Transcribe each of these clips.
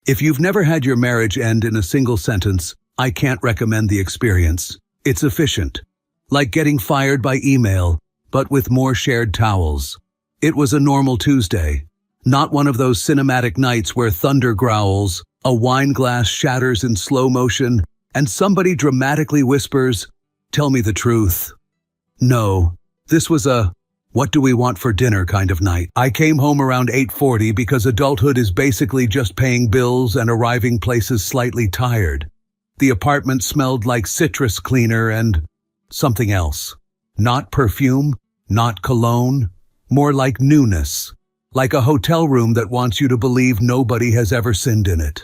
If you've never had your marriage end in a single sentence, I can't recommend the experience. It's efficient. Like getting fired by email, but with more shared towels. It was a normal Tuesday. Not one of those cinematic nights where thunder growls, a wine glass shatters in slow motion, and somebody dramatically whispers, "Tell me the truth." No, this was a "what do we want for dinner" kind of night. I came home around 8:40 because adulthood is basically just paying bills and arriving places slightly tired. The apartment smelled like citrus cleaner and something else. Not perfume, not cologne, more like newness. Like a hotel room that wants you to believe nobody has ever sinned in it.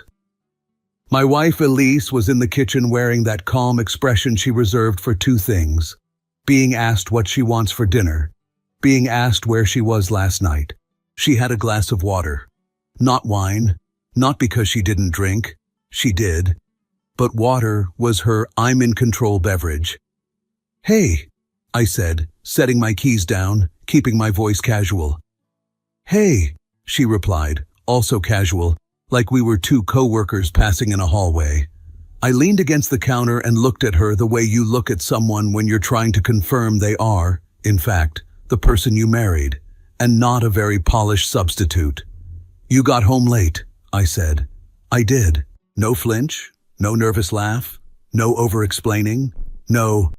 My wife Elise was in the kitchen wearing that calm expression she reserved for two things: being asked what she wants for dinner, being asked where she was last night. She had a glass of water. Not wine, not because she didn't drink, she did, but water was her I'm in control beverage. "Hey," I said, setting my keys down, keeping my voice casual. "Hey," she replied, also casual, like we were two co-workers passing in a hallway. I leaned against the counter and looked at her the way you look at someone when you're trying to confirm they are, in fact, the person you married, and not a very polished substitute. "You got home late," I said. I did. No flinch, no nervous laugh, no over-explaining, no,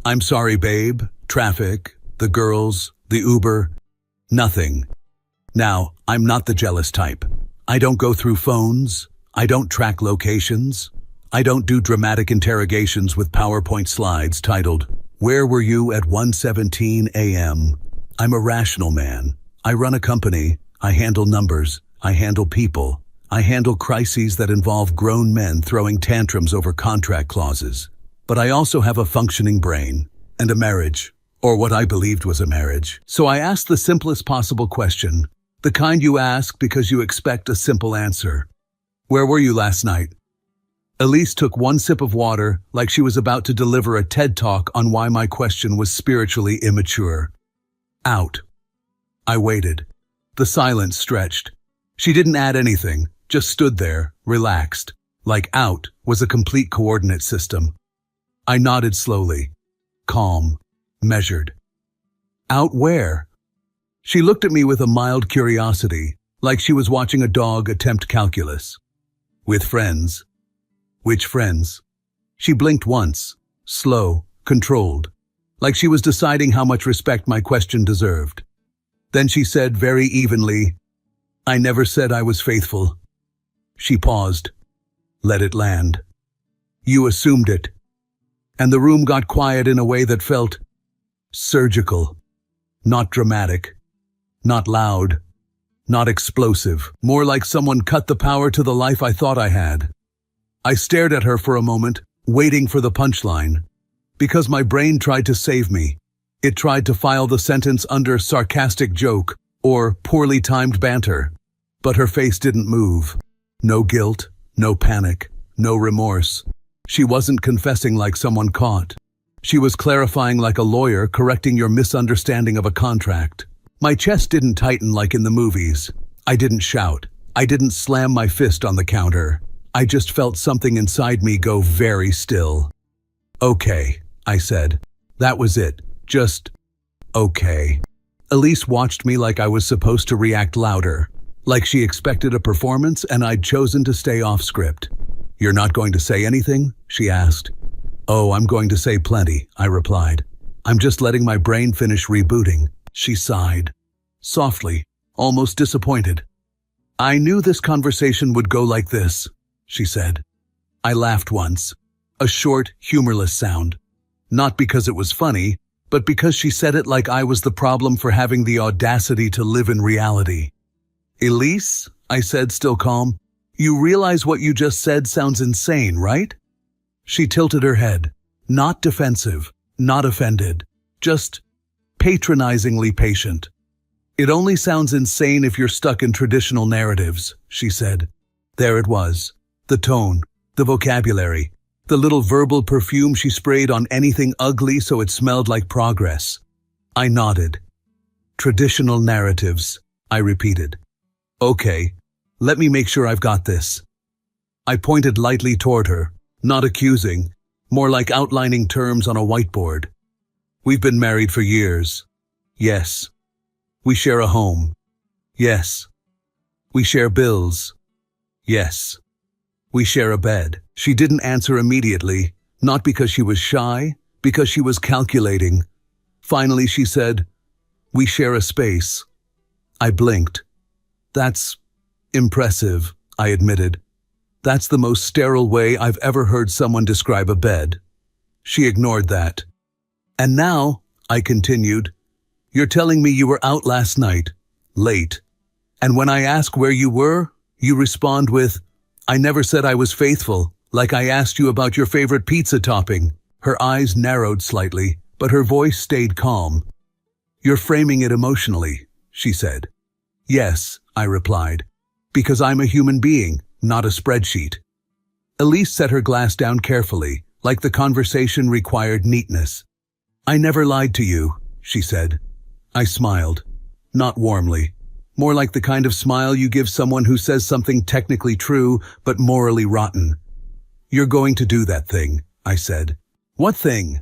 "I'm sorry, babe, traffic, the girls, the Uber," nothing. Now, I'm not the jealous type. I don't go through phones. I don't track locations. I don't do dramatic interrogations with PowerPoint slides titled, "Where were you at 1:17 a.m.? I'm a rational man. I run a company. I handle numbers. I handle people. I handle crises that involve grown men throwing tantrums over contract clauses. But I also have a functioning brain and a marriage, or what I believed was a marriage. So I asked the simplest possible question, the kind you ask because you expect a simple answer. "Where were you last night?" Elise took one sip of water like she was about to deliver a TED Talk on why my question was spiritually immature. "Out." I waited. The silence stretched. She didn't add anything, just stood there, relaxed, like out was a complete coordinate system. I nodded slowly, calm, measured. "Out where?" She looked at me with a mild curiosity, like she was watching a dog attempt calculus. "With friends." "Which friends?" She blinked once, slow, controlled, like she was deciding how much respect my question deserved. Then she said very evenly, "I never said I was faithful." She paused, let it land. "You assumed it." And the room got quiet in a way that felt surgical, not dramatic. Not loud, not explosive, more like someone cut the power to the life I thought I had. I stared at her for a moment, waiting for the punchline, because my brain tried to save me. It tried to file the sentence under sarcastic joke or poorly timed banter, but her face didn't move. No guilt, no panic, no remorse. She wasn't confessing like someone caught. She was clarifying like a lawyer correcting your misunderstanding of a contract. My chest didn't tighten like in the movies. I didn't shout. I didn't slam my fist on the counter. I just felt something inside me go very still. "Okay," I said. That was it. Just, okay. Elise watched me like I was supposed to react louder, like she expected a performance and I'd chosen to stay off script. "You're not going to say anything?" she asked. "Oh, I'm going to say plenty," I replied. "I'm just letting my brain finish rebooting." She sighed, softly, almost disappointed. "I knew this conversation would go like this," she said. I laughed once, a short, humorless sound. Not because it was funny, but because she said it like I was the problem for having the audacity to live in reality. "Elise," I said, still calm, "you realize what you just said sounds insane, right?" She tilted her head, not defensive, not offended, just patronizingly patient. "It only sounds insane if you're stuck in traditional narratives," she said. There it was, the tone, the vocabulary, the little verbal perfume she sprayed on anything ugly so it smelled like progress. I nodded. "Traditional narratives," I repeated. "Okay, let me make sure I've got this. I pointed lightly toward her, not accusing, more like outlining terms on a whiteboard. We've been married for years. Yes. We share a home. Yes. We share bills. Yes. We share a bed. She didn't answer immediately, not because she was shy, because she was calculating. Finally, she said, "We share a space." I blinked. "That's impressive," I admitted. "That's the most sterile way I've ever heard someone describe a bed." She ignored that. "And now," I continued, "you're telling me you were out last night, late. And when I ask where you were, you respond with, 'I never said I was faithful,' like I asked you about your favorite pizza topping." Her eyes narrowed slightly, but her voice stayed calm. "You're framing it emotionally," she said. "Yes," I replied, "because I'm a human being, not a spreadsheet." Elise set her glass down carefully, like the conversation required neatness. "I never lied to you," she said. I smiled, not warmly, more like the kind of smile you give someone who says something technically true but morally rotten. "You're going to do that thing," I said. "What thing?"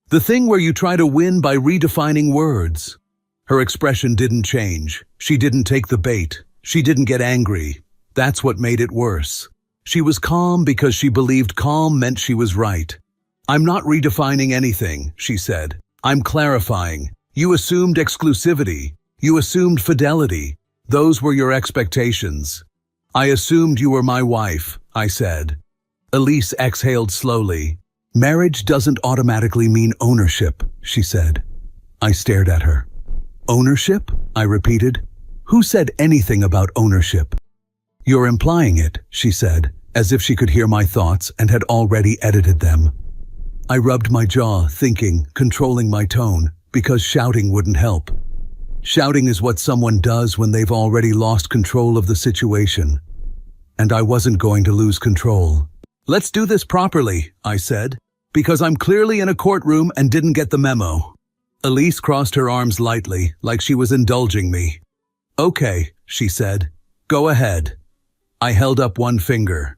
"The thing where you try to win by redefining words." Her expression didn't change. She didn't take the bait. She didn't get angry. That's what made it worse. She was calm because she believed calm meant she was right. "I'm not redefining anything," she said. "I'm clarifying. You assumed exclusivity. You assumed fidelity. Those were your expectations." "I assumed you were my wife," I said. Elise exhaled slowly. "Marriage doesn't automatically mean ownership," she said. I stared at her. "Ownership?" I repeated. "Who said anything about ownership?" "You're implying it," she said, as if she could hear my thoughts and had already edited them. I rubbed my jaw, thinking, controlling my tone, because shouting wouldn't help. Shouting is what someone does when they've already lost control of the situation. And I wasn't going to lose control. "Let's do this properly," I said, "because I'm clearly in a courtroom and didn't get the memo." Elise crossed her arms lightly, like she was indulging me. "Okay," she said. "Go ahead." I held up one finger.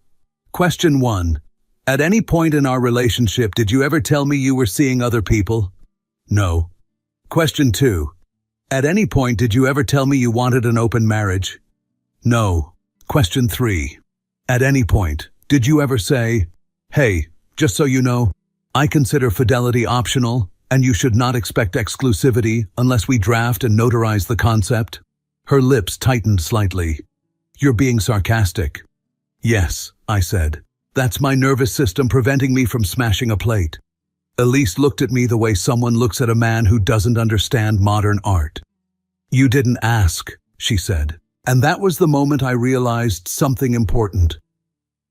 Question 1. At any point in our relationship, did you ever tell me you were seeing other people? No. Question 2. At any point, did you ever tell me you wanted an open marriage? No. Question 3. At any point, did you ever say, "Hey, just so you know, I consider fidelity optional, and you should not expect exclusivity unless we draft and notarize the concept"? Her lips tightened slightly. "You're being sarcastic." "Yes," I said. "That's my nervous system preventing me from smashing a plate." Elise looked at me the way someone looks at a man who doesn't understand modern art. "You didn't ask," she said. And that was the moment I realized something important.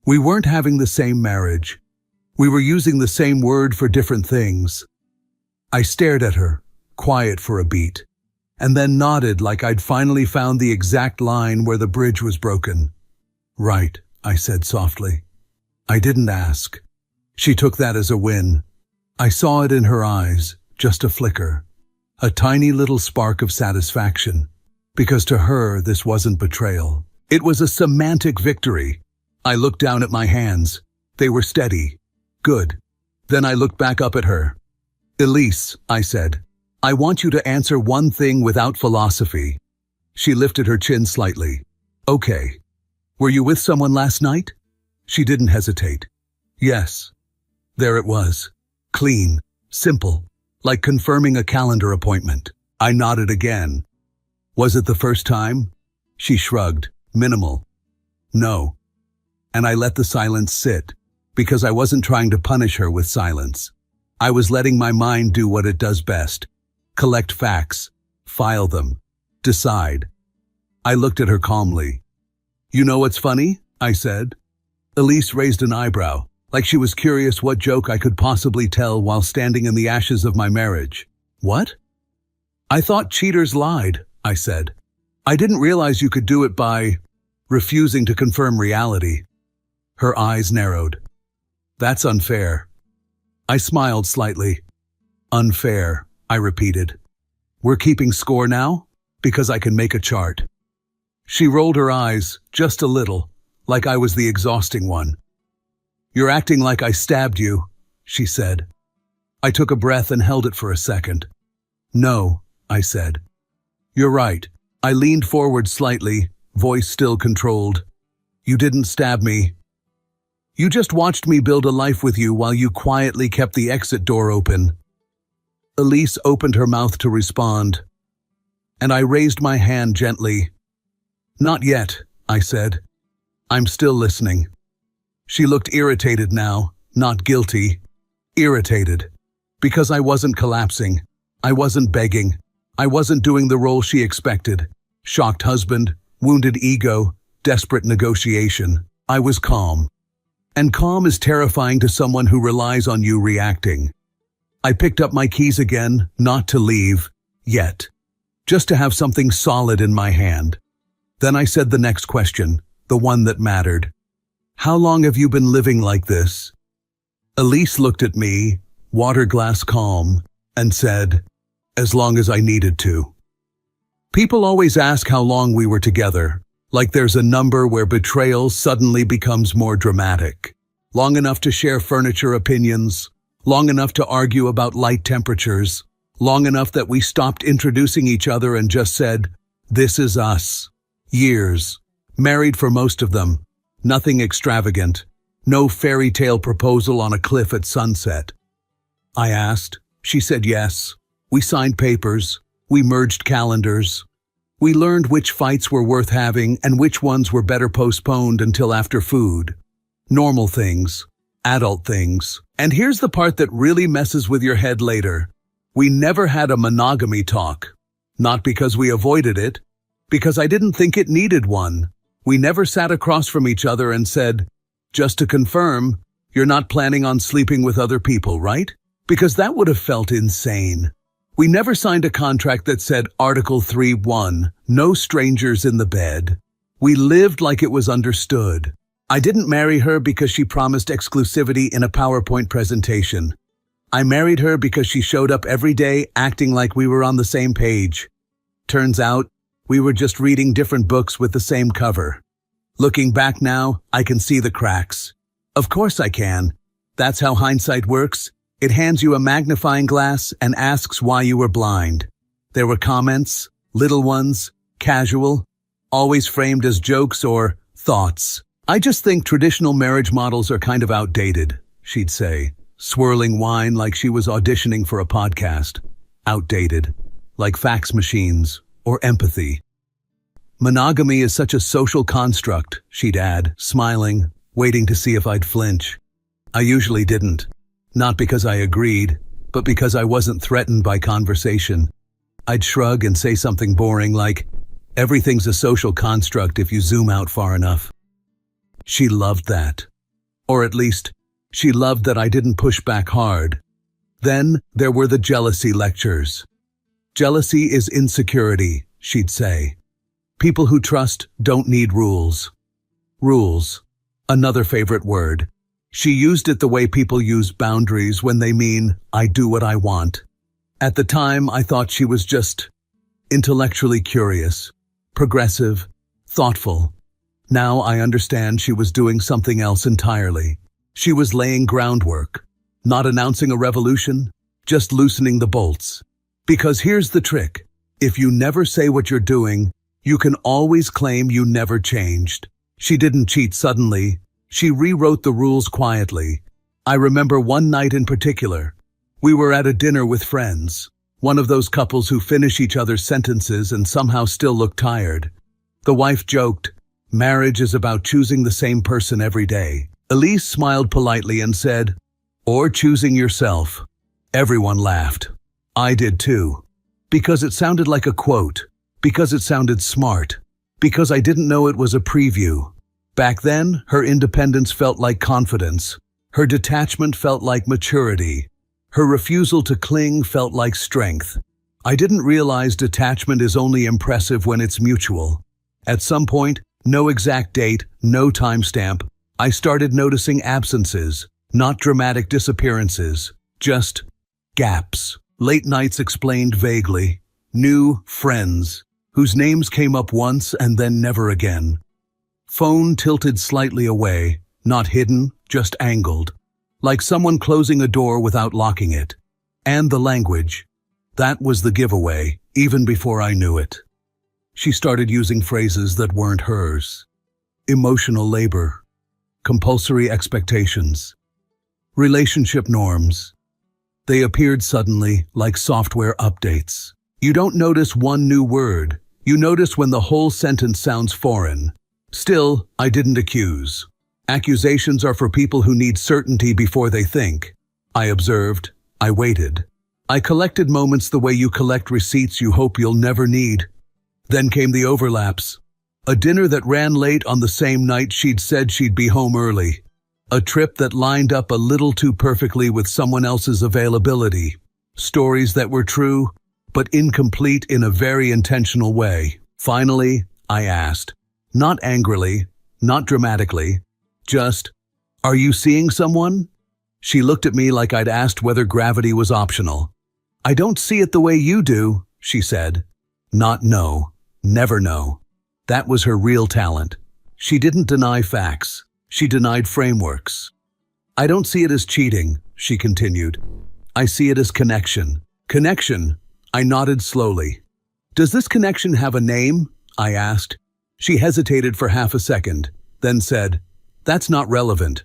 We weren't having the same marriage. We were using the same word for different things. I stared at her, quiet for a beat, and then nodded like I'd finally found the exact line where the bridge was broken. "Right," I said softly. I didn't ask. She took that as a win. I saw it in her eyes, just a flicker, a tiny little spark of satisfaction, because to her this wasn't betrayal. It was a semantic victory. I looked down at my hands. They were steady. Good. Then I looked back up at her. "Elise," I said, "I want you to answer one thing without philosophy." She lifted her chin slightly. "Okay. Were you with someone last night?" She didn't hesitate. "Yes." There it was. Clean. Simple. Like confirming a calendar appointment. I nodded again. "Was it the first time?" She shrugged. Minimal. "No." And I let the silence sit, because I wasn't trying to punish her with silence. I was letting my mind do what it does best. Collect facts. File them. Decide. I looked at her calmly. "You know what's funny?" I said. Elise raised an eyebrow, like she was curious what joke I could possibly tell while standing in the ashes of my marriage. "What?" "I thought cheaters lied," I said. "I didn't realize you could do it by refusing to confirm reality." Her eyes narrowed. "That's unfair." I smiled slightly. "Unfair," I repeated. "We're keeping score now? Because I can make a chart." She rolled her eyes, just a little, like I was the exhausting one. "You're acting like I stabbed you," she said. I took a breath and held it for a second. "No," I said. "You're right." I leaned forward slightly, voice still controlled. "You didn't stab me. You just watched me build a life with you while you quietly kept the exit door open." Elise opened her mouth to respond, and I raised my hand gently. "Not yet," I said. "I'm still listening." She looked irritated now, not guilty. Irritated. Because I wasn't collapsing. I wasn't begging. I wasn't doing the role she expected. Shocked husband, wounded ego, desperate negotiation. I was calm. And calm is terrifying to someone who relies on you reacting. I picked up my keys again, not to leave, yet. Just to have something solid in my hand. Then I said the next question, the one that mattered. "How long have you been living like this?" Elise looked at me, water glass calm, and said, "As long as I needed to." People always ask how long we were together, like there's a number where betrayal suddenly becomes more dramatic. Long enough to share furniture opinions, long enough to argue about light temperatures, long enough that we stopped introducing each other and just said, "This is us." Years. Married for most of them. Nothing extravagant. No fairy tale proposal on a cliff at sunset. I asked. She said yes. We signed papers. We merged calendars. We learned which fights were worth having and which ones were better postponed until after food. Normal things. Adult things. And here's the part that really messes with your head later. We never had a monogamy talk. Not because we avoided it, because I didn't think it needed one. We never sat across from each other and said, "Just to confirm, you're not planning on sleeping with other people, right?" Because that would have felt insane. We never signed a contract that said Article 3:1, no strangers in the bed. We lived like it was understood. I didn't marry her because she promised exclusivity in a PowerPoint presentation. I married her because she showed up every day acting like we were on the same page. Turns out, we were just reading different books with the same cover. Looking back now, I can see the cracks. Of course I can. That's how hindsight works. It hands you a magnifying glass and asks why you were blind. There were comments, little ones, casual, always framed as jokes or thoughts. "I just think traditional marriage models are kind of outdated," she'd say, swirling wine like she was auditioning for a podcast. Outdated. Like fax machines. Or empathy. "Monogamy is such a social construct," she'd add, smiling, waiting to see if I'd flinch. I usually didn't. Not because I agreed, but because I wasn't threatened by conversation. I'd shrug and say something boring like, "Everything's a social construct if you zoom out far enough." She loved that. Or at least, she loved that I didn't push back hard. Then there were the jealousy lectures. "Jealousy is insecurity," she'd say. "People who trust don't need rules." Rules. Another favorite word. She used it the way people use boundaries when they mean, "I do what I want." At the time, I thought she was just intellectually curious, progressive, thoughtful. Now I understand she was doing something else entirely. She was laying groundwork, not announcing a revolution, just loosening the bolts. Because here's the trick. If you never say what you're doing, you can always claim you never changed. She didn't cheat suddenly. She rewrote the rules quietly. I remember one night in particular. We were at a dinner with friends. One of those couples who finish each other's sentences and somehow still look tired. The wife joked, "Marriage is about choosing the same person every day." Elise smiled politely and said, "Or choosing yourself." Everyone laughed. I did too. Because it sounded like a quote. Because it sounded smart. Because I didn't know it was a preview. Back then, her independence felt like confidence. Her detachment felt like maturity. Her refusal to cling felt like strength. I didn't realize detachment is only impressive when it's mutual. At some point, no exact date, no timestamp, I started noticing absences, not dramatic disappearances, just gaps. Late nights explained vaguely. New friends, whose names came up once and then never again. Phone tilted slightly away, not hidden, just angled. Like someone closing a door without locking it. And the language. That was the giveaway, even before I knew it. She started using phrases that weren't hers. Emotional labor. Compulsory expectations. Relationship norms. They appeared suddenly, like software updates. You don't notice one new word. You notice when the whole sentence sounds foreign. Still, I didn't accuse. Accusations are for people who need certainty before they think. I observed. I waited. I collected moments the way you collect receipts you hope you'll never need. Then came the overlaps. A dinner that ran late on the same night she'd said she'd be home early. A trip that lined up a little too perfectly with someone else's availability. Stories that were true, but incomplete in a very intentional way. Finally, I asked. Not angrily, not dramatically. Just, "Are you seeing someone?" She looked at me like I'd asked whether gravity was optional. "I don't see it the way you do," she said. Not no, never no. That was her real talent. She didn't deny facts. She denied frameworks. "I don't see it as cheating," she continued. "I see it as connection." Connection? I nodded slowly. "Does this connection have a name?" I asked. She hesitated for half a second, then said, "That's not relevant."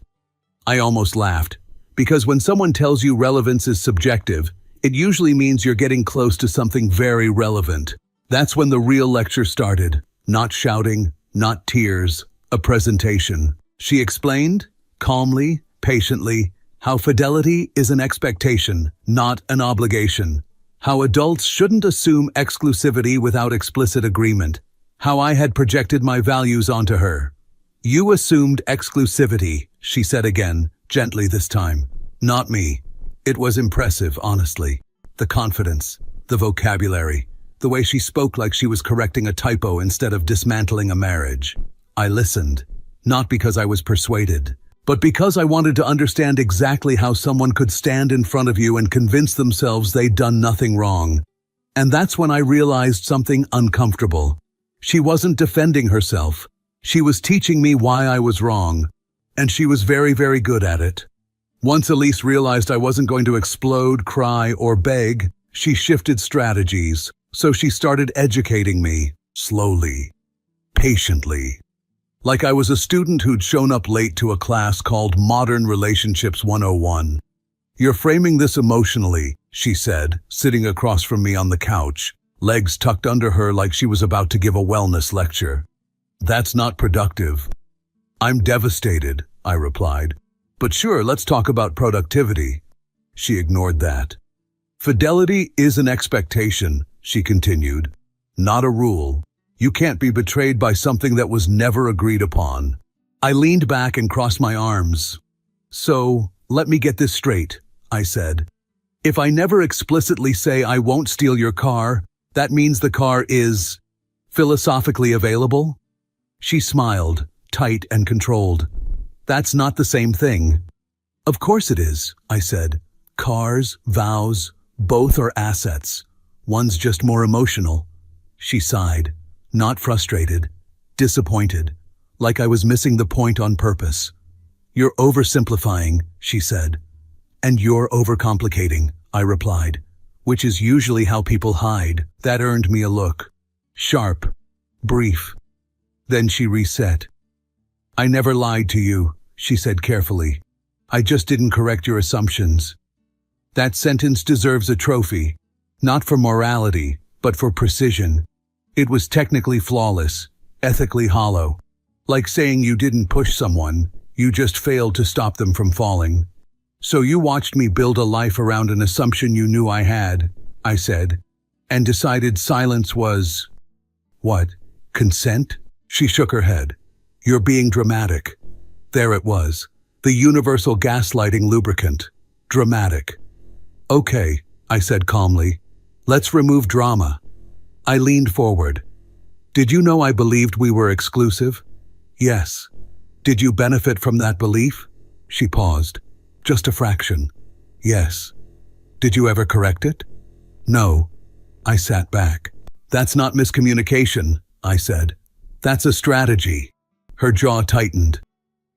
I almost laughed, because when someone tells you relevance is subjective, it usually means you're getting close to something very relevant. That's when the real lecture started. Not shouting, not tears, a presentation. She explained, calmly, patiently, how fidelity is an expectation, not an obligation. How adults shouldn't assume exclusivity without explicit agreement. How I had projected my values onto her. "You assumed exclusivity," she said again, gently this time. Not me. It was impressive, honestly. The confidence, the vocabulary, the way she spoke like she was correcting a typo instead of dismantling a marriage. I listened, not because I was persuaded, but because I wanted to understand exactly how someone could stand in front of you and convince themselves they'd done nothing wrong. And that's when I realized something uncomfortable. She wasn't defending herself. She was teaching me why I was wrong. And she was very, very good at it. Once Elise realized I wasn't going to explode, cry, or beg, she shifted strategies. So she started educating me, slowly, patiently. Like I was a student who'd shown up late to a class called Modern Relationships 101. "You're framing this emotionally," she said, sitting across from me on the couch, legs tucked under her like she was about to give a wellness lecture. "That's not productive." "I'm devastated," I replied. "But sure, let's talk about productivity." She ignored that. "Fidelity is an expectation," she continued, "not a rule. You can't be betrayed by something that was never agreed upon." I leaned back and crossed my arms. "So, let me get this straight," I said. "If I never explicitly say I won't steal your car, that means the car is philosophically available?" She smiled, tight and controlled. "That's not the same thing." "Of course it is," I said. "Cars, vows, both are assets. One's just more emotional." She sighed, not frustrated, disappointed, like I was missing the point on purpose. "You're oversimplifying," she said. "And you're overcomplicating," I replied, which is usually how people hide. That earned me a look. Sharp, brief. Then she reset. "I never lied to you," she said carefully. "I just didn't correct your assumptions." That sentence deserves a trophy, not for morality, but for precision. It was technically flawless, ethically hollow. Like saying you didn't push someone, you just failed to stop them from falling. "So you watched me build a life around an assumption you knew I had," I said, "and decided silence was, what, consent?" She shook her head. "You're being dramatic." There it was, the universal gaslighting lubricant. Dramatic. "Okay," I said calmly. "Let's remove drama." I leaned forward. "Did you know I believed we were exclusive?" "Yes." "Did you benefit from that belief?" She paused. "Just a fraction." "Yes." "Did you ever correct it?" "No." I sat back. "That's not miscommunication," I said. "That's a strategy." Her jaw tightened.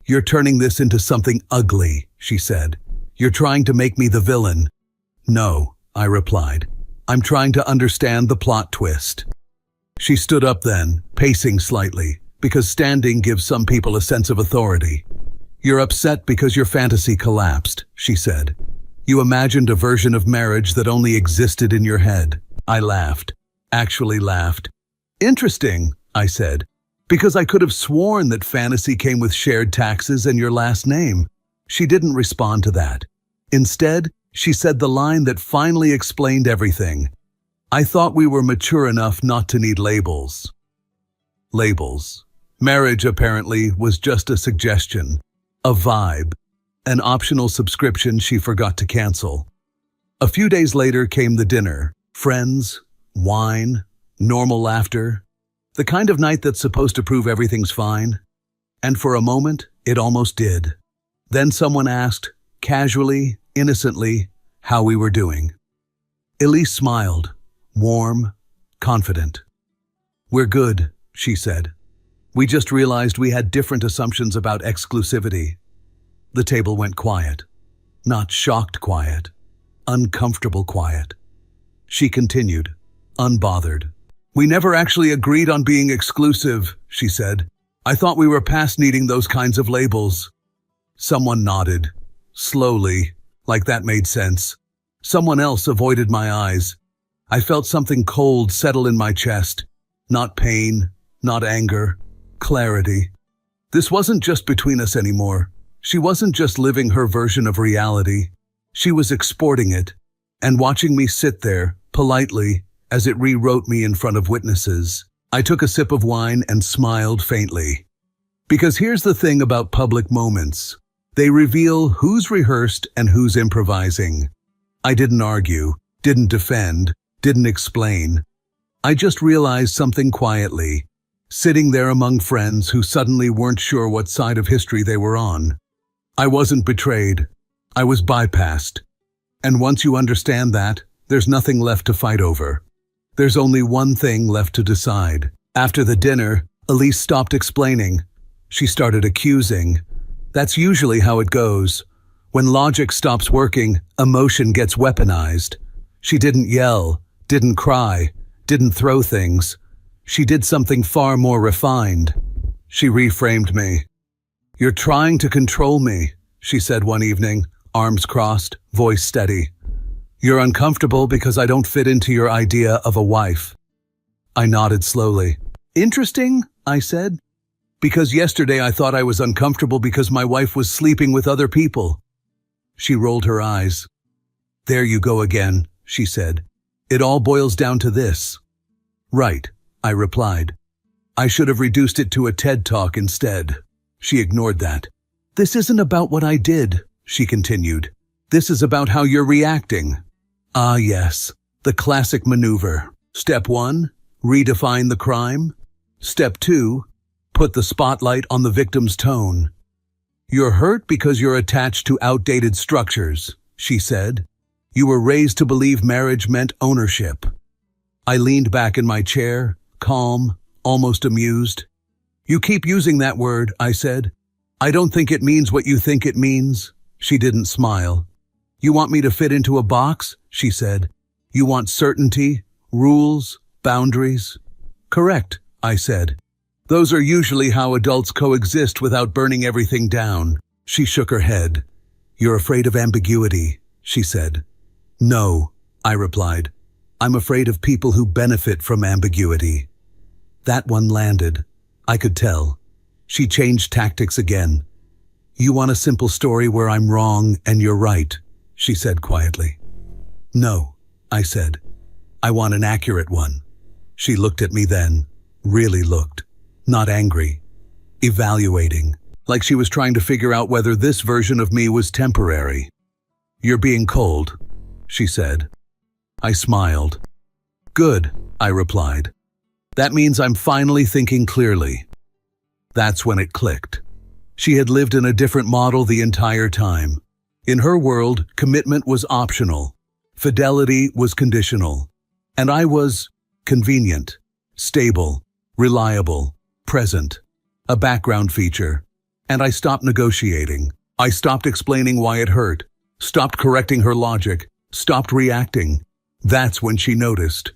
"You're turning this into something ugly," she said. "You're trying to make me the villain." "No," I replied. "I'm trying to understand the plot twist." She stood up then, pacing slightly, because standing gives some people a sense of authority. "You're upset because your fantasy collapsed," she said. "You imagined a version of marriage that only existed in your head." I laughed. Actually laughed. "Interesting," I said, "because I could have sworn that fantasy came with shared taxes and your last name." She didn't respond to that. Instead, she said the line that finally explained everything. "I thought we were mature enough not to need labels." Labels. Marriage, apparently, was just a suggestion, a vibe, an optional subscription she forgot to cancel. A few days later came the dinner. Friends, wine, normal laughter. The kind of night that's supposed to prove everything's fine. And for a moment, it almost did. Then someone asked, casually, innocently, how we were doing. Elise smiled, warm, confident. "We're good," she said. "We just realized we had different assumptions about exclusivity." The table went quiet. Not shocked quiet, uncomfortable quiet. She continued, unbothered. "We never actually agreed on being exclusive," she said. "I thought we were past needing those kinds of labels." Someone nodded, slowly, like that made sense. Someone else avoided my eyes. I felt something cold settle in my chest. Not pain, not anger, clarity. This wasn't just between us anymore. She wasn't just living her version of reality. She was exporting it, and watching me sit there, politely, as it rewrote me in front of witnesses. I took a sip of wine and smiled faintly. Because here's the thing about public moments. They reveal who's rehearsed and who's improvising. I didn't argue, didn't defend, didn't explain. I just realized something quietly, sitting there among friends who suddenly weren't sure what side of history they were on. I wasn't betrayed. I was bypassed. And once you understand that, there's nothing left to fight over. There's only one thing left to decide. After the dinner, Elise stopped explaining. She started accusing. That's usually how it goes. When logic stops working, emotion gets weaponized. She didn't yell, didn't cry, didn't throw things. She did something far more refined. She reframed me. "You're trying to control me," she said one evening, arms crossed, voice steady. "You're uncomfortable because I don't fit into your idea of a wife." I nodded slowly. "Interesting," I said. "Because yesterday I thought I was uncomfortable because my wife was sleeping with other people." She rolled her eyes. "There you go again," she said. "It all boils down to this." "Right," I replied. "I should have reduced it to a TED Talk instead." She ignored that. "This isn't about what I did," she continued. "This is about how you're reacting." Ah, yes, the classic maneuver. Step 1, redefine the crime. Step 2, put the spotlight on the victim's tone. "You're hurt because you're attached to outdated structures," she said. "You were raised to believe marriage meant ownership." I leaned back in my chair, calm, almost amused. "You keep using that word," I said. "I don't think it means what you think it means." She didn't smile. "You want me to fit into a box?" she said. "You want certainty, rules, boundaries?" "Correct," I said. "Those are usually how adults coexist without burning everything down." She shook her head. "You're afraid of ambiguity," she said. "No," I replied. "I'm afraid of people who benefit from ambiguity." That one landed. I could tell. She changed tactics again. "You want a simple story where I'm wrong and you're right," she said quietly. "No," I said. "I want an accurate one." She looked at me then, really looked, not angry, evaluating, like she was trying to figure out whether this version of me was temporary. "You're being cold," she said. I smiled. "Good," I replied. "That means I'm finally thinking clearly." That's when it clicked. She had lived in a different model the entire time. In her world, commitment was optional. Fidelity was conditional. And I was convenient, stable, reliable, present. a background feature. And I stopped negotiating. I stopped explaining why it hurt, stopped correcting her logic, stopped reacting. That's when she noticed.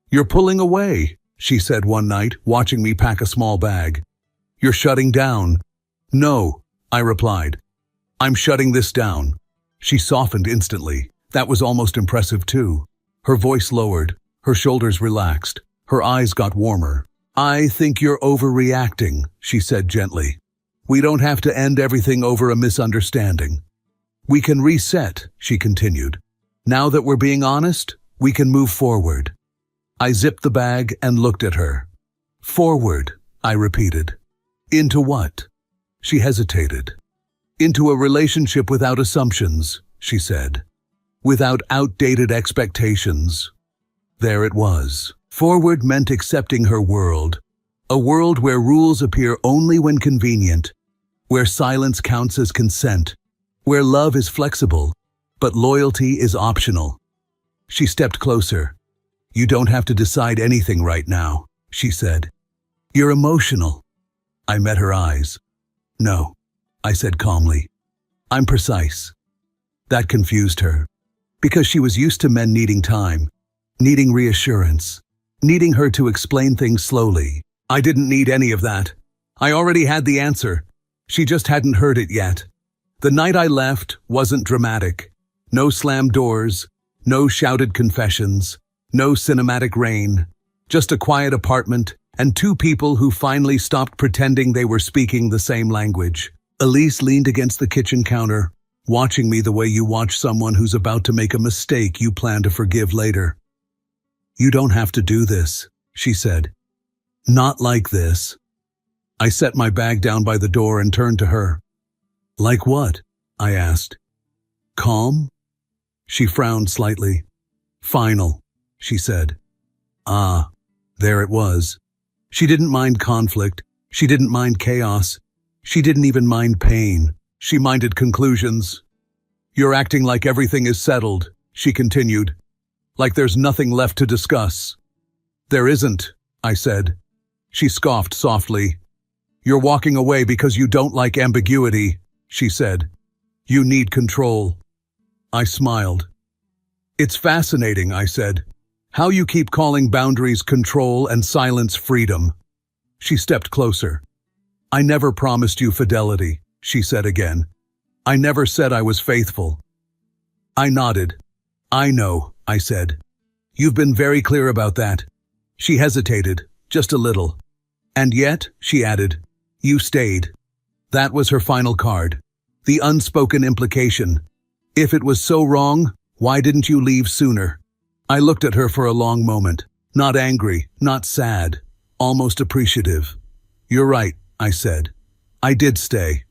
"You're pulling away," she said one night, watching me pack a small bag. "You're shutting down." "No," I replied. "I'm shutting this down." She softened instantly. That was almost impressive too. Her voice lowered, her shoulders relaxed, her eyes got warmer. "I think you're overreacting," she said gently. "We don't have to end everything over a misunderstanding. We can reset," she continued. "Now that we're being honest, we can move forward." I zipped the bag and looked at her. "Forward," I repeated. "Into what?" She hesitated. "Into a relationship without assumptions," she said. "Without outdated expectations." There it was. Forward meant accepting her world. A world where rules appear only when convenient, where silence counts as consent, where love is flexible, but loyalty is optional. She stepped closer. "You don't have to decide anything right now," she said. "You're emotional." I met her eyes. "No," I said calmly. "I'm precise." That confused her, because she was used to men needing time, needing reassurance, needing her to explain things slowly. I didn't need any of that. I already had the answer. She just hadn't heard it yet. The night I left wasn't dramatic. No slammed doors, no shouted confessions, no cinematic rain, just a quiet apartment and two people who finally stopped pretending they were speaking the same language. Elise leaned against the kitchen counter, watching me the way you watch someone who's about to make a mistake you plan to forgive later. "You don't have to do this," she said. "Not like this." I set my bag down by the door and turned to her. "Like what?" I asked. "Calm?" She frowned slightly. "Final," she said. Ah, there it was. She didn't mind conflict. She didn't mind chaos. She didn't even mind pain. She minded conclusions. "You're acting like everything is settled," she continued. "Like there's nothing left to discuss." "There isn't," I said. She scoffed softly. "You're walking away because you don't like ambiguity," she said. "You need control." I smiled. "It's fascinating," I said, "how you keep calling boundaries control and silence freedom." She stepped closer. "I never promised you fidelity," she said again. "I never said I was faithful." I nodded. "I know," I said. "You've been very clear about that." She hesitated, just a little. "And yet," she added, "you stayed." That was her final card. The unspoken implication. If it was so wrong, why didn't you leave sooner? I looked at her for a long moment. Not angry, not sad, almost appreciative. "You're right," I said. "I did stay."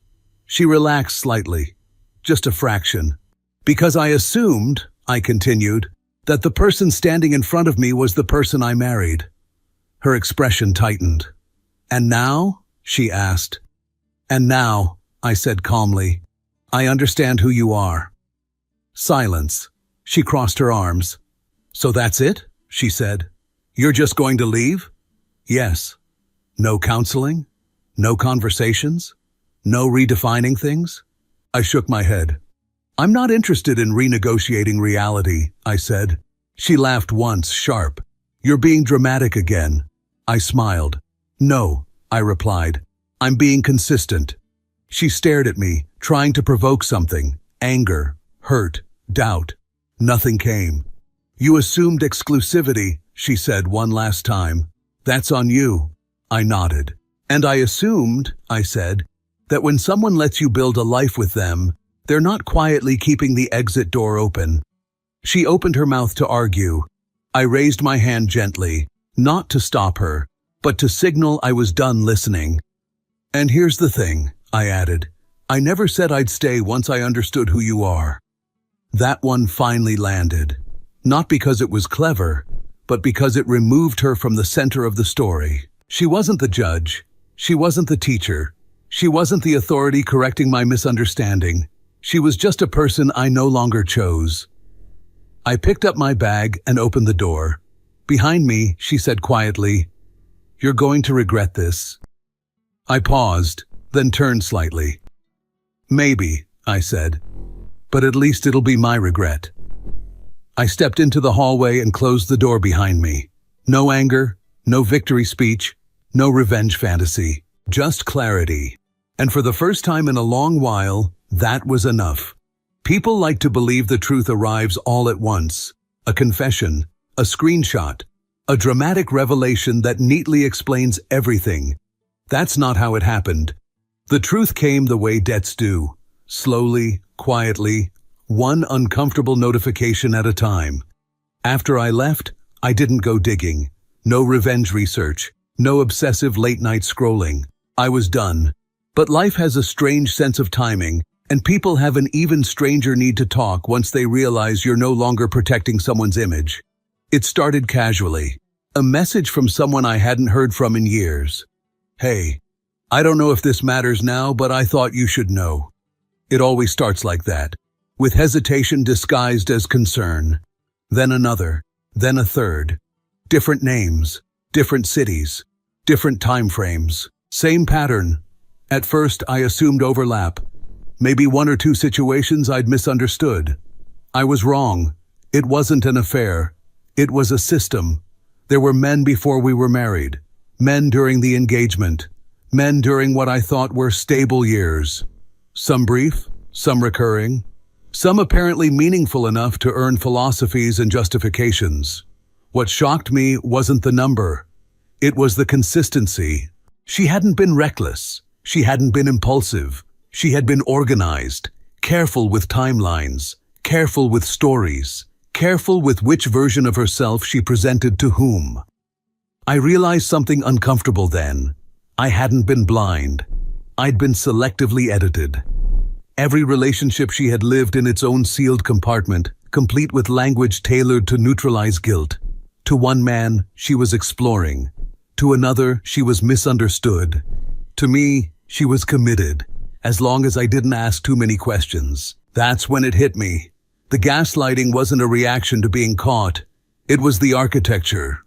She relaxed slightly. Just a fraction. "Because I assumed," I continued, "that the person standing in front of me was the person I married." Her expression tightened. "And now?" she asked. "And now," I said calmly, "I understand who you are." Silence. She crossed her arms. "So that's it?" she said. "You're just going to leave?" "Yes." "No counseling? No conversations? No redefining things?" I shook my head. "I'm not interested in renegotiating reality," I said. She laughed once, sharp. "You're being dramatic again." I smiled. "No," I replied. "I'm being consistent." She stared at me, trying to provoke something. Anger, hurt, doubt. Nothing came. "You assumed exclusivity," she said one last time. "That's on you." I nodded. "And I assumed," I said, "that when someone lets you build a life with them, they're not quietly keeping the exit door open." She opened her mouth to argue. I raised my hand gently, not to stop her, but to signal I was done listening. "And here's the thing," I added. "I never said I'd stay once I understood who you are." That one finally landed. Not because it was clever, but because it removed her from the center of the story. She wasn't the judge. She wasn't the teacher. She wasn't the authority correcting my misunderstanding. She was just a person I no longer chose. I picked up my bag and opened the door. Behind me, she said quietly, "You're going to regret this." I paused, then turned slightly. Maybe, I said, but at least it'll be my regret. I stepped into the hallway and closed the door behind me. No anger, no victory speech, no revenge fantasy, just clarity. And for the first time in a long while, that was enough. People like to believe the truth arrives all at once. A confession, a screenshot, a dramatic revelation that neatly explains everything. That's not how it happened. The truth came the way debts do, slowly, quietly, one uncomfortable notification at a time. After I left, I didn't go digging. No revenge research, no obsessive late-night scrolling. I was done. But life has a strange sense of timing, and people have an even stranger need to talk once they realize you're no longer protecting someone's image. It started casually. A message from someone I hadn't heard from in years. Hey, I don't know if this matters now, but I thought you should know. It always starts like that, with hesitation disguised as concern. Then another, then a third. Different names, different cities, different time frames. Same pattern. At first, I assumed overlap. Maybe one or two situations I'd misunderstood. I was wrong. It wasn't an affair. It was a system. There were men before we were married, men during the engagement, men during what I thought were stable years. Some brief, some recurring, some apparently meaningful enough to earn philosophies and justifications. What shocked me wasn't the number. It was the consistency. She hadn't been reckless. She hadn't been impulsive. She had been organized, careful with timelines, careful with stories, careful with which version of herself she presented to whom. I realized something uncomfortable then. I hadn't been blind. I'd been selectively edited. Every relationship she had lived in its own sealed compartment, complete with language tailored to neutralize guilt. To one man, she was exploring. To another, she was misunderstood. To me, she was committed, as long as I didn't ask too many questions. That's when it hit me. The gaslighting wasn't a reaction to being caught. It was the architecture.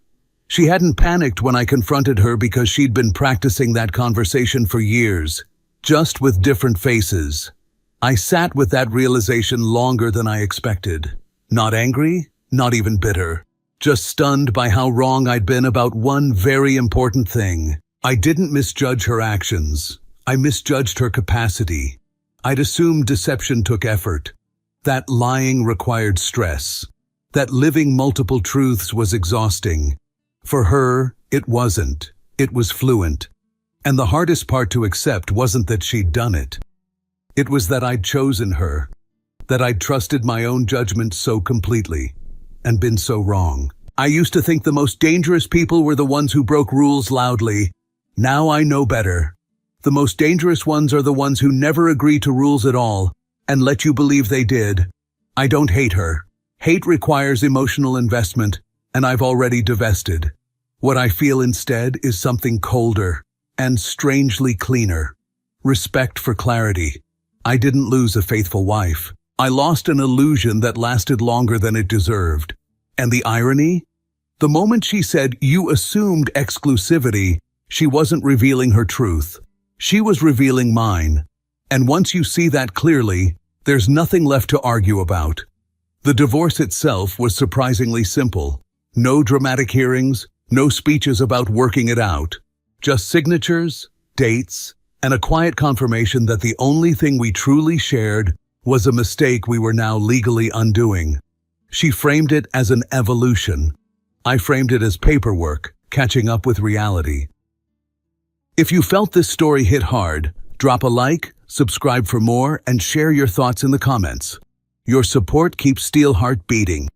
She hadn't panicked when I confronted her because she'd been practicing that conversation for years, just with different faces. I sat with that realization longer than I expected. Not angry, not even bitter. Just stunned by how wrong I'd been about one very important thing. I didn't misjudge her actions. I misjudged her capacity. I'd assumed deception took effort. That lying required stress. That living multiple truths was exhausting. For her, it wasn't. It was fluent. And the hardest part to accept wasn't that she'd done it. It was that I'd chosen her. That I'd trusted my own judgment so completely. And been so wrong. I used to think the most dangerous people were the ones who broke rules loudly. Now I know better. The most dangerous ones are the ones who never agree to rules at all, and let you believe they did. I don't hate her. Hate requires emotional investment, and I've already divested. What I feel instead is something colder, and strangely cleaner. Respect for clarity. I didn't lose a faithful wife. I lost an illusion that lasted longer than it deserved. And the irony? The moment she said, "You assumed exclusivity," she wasn't revealing her truth. She was revealing mine. And once you see that clearly, there's nothing left to argue about. The divorce itself was surprisingly simple. No dramatic hearings, no speeches about working it out. Just signatures, dates, and a quiet confirmation that the only thing we truly shared was a mistake we were now legally undoing. She framed it as an evolution. I framed it as paperwork, catching up with reality. If you felt this story hit hard, drop a like, subscribe for more, and share your thoughts in the comments. Your support keeps Steelheart beating.